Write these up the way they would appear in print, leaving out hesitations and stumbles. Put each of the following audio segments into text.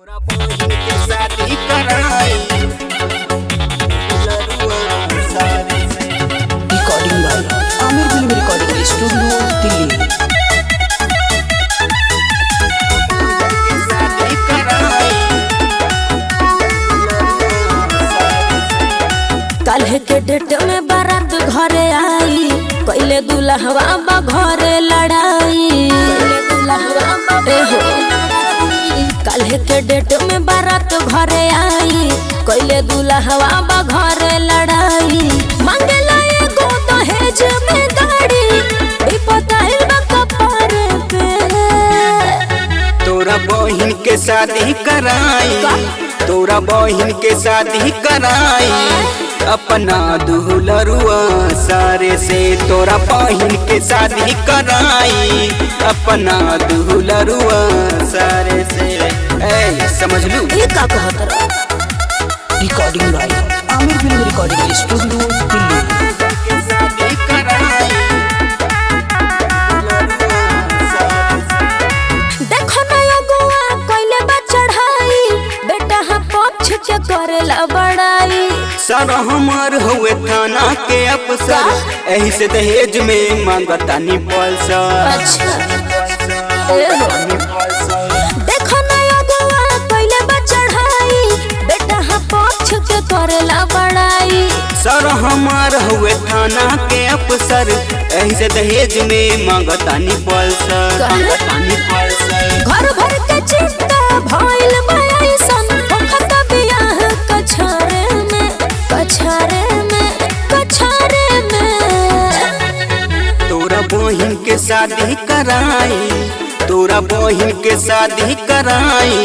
शादी कराई recording by Aamir film recording studio Delhi. शादी कराई काल्हे के डेट में बारात घरे आई, पहले दुल्हवा बा घरे लड़ाई। काल्हे के डेट में बारात घरे आई, पहले दुल्हवा बा घरे लड़ाई। मांगेला एगो दहेज में गाड़ी, विपताइल बा कपार पे। तोरा बहिन के शादी कराई, तोरा बहिन के शादी कराई अपना दुल्हरुआ सारे से। तोरा बहिन के शादी कराई अपना दुल्हरुआ सारे से। ए समझ लू ये का कहत रहा? Recording by Aamir film recording studio Delhi. शादी कराई देखो नया गोवा कोइले बा चढ़ाई, बेटा हा पक्ष के करेला बड़ाई। सर हमार हुए थाना के अफसर, एही से दहेज में मांगता नी पैसा। अच्छा देखो नया गोवा कोइले बा चढ़ाई, बेटा हा पक्ष के करेला बड़ाई। सर हमार हुए थाना के अफसर, एही से दहेज में मांगता नी पैसा। घर भर के चिंता भइल बा ऐसन, होखत बियाह कछारे में, कछारे में, कछारे में। तोरा बहिन के शादी कराई, तोरा बहिन के शादी कराई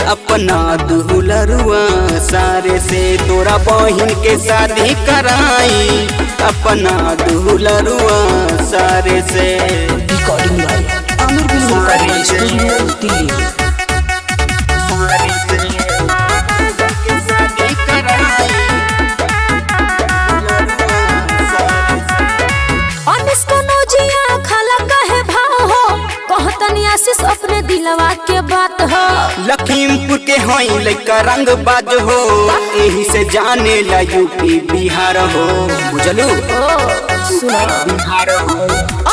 अपना दुल्हरुआ सारे से। तोरा बहिन के शादी कराई अपना दुल्हरुआ सारे से। Recording by Aamir film recording studio Delhi. शादी कराई अनिस को नौजिया खाला कहे भाव हो, कहतनी आशीष अपने दिलवा के बात हो। लखीमपुर के हई लइका रंग बाज हो, यही से जाने ला यूपी बिहार हो। बुझलू बिहार हो।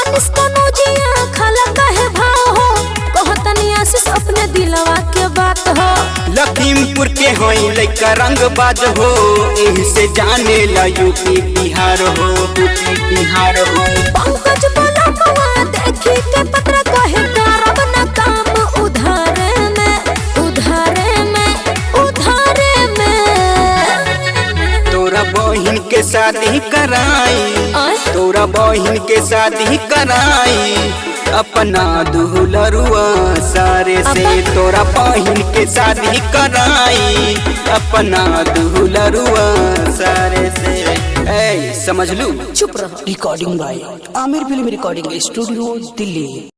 अनिस को नौजिया खाला कहे भाव हो, कहतनी आशीष अपने दिलवा के बात हो। लखीमपुर के हई लइका रंग बाज हो, यही से जाने ला यूपी बिहार हो। यूपी बिहार हो। पंकज बलमुआ देखी के पत्र कहे करब न काम उधारे में, उधारे में, उधारे में। तोरा बहिन के शादी कराई, तोरा बहिन के शादी कराई अपना दुल्हरुआ सारे से। तोरा बहिन के शादी कराई अपना दुल्हरुआ सारे से। ए समझ लू चुप रहो। Recording by Aamir film recording studio Delhi.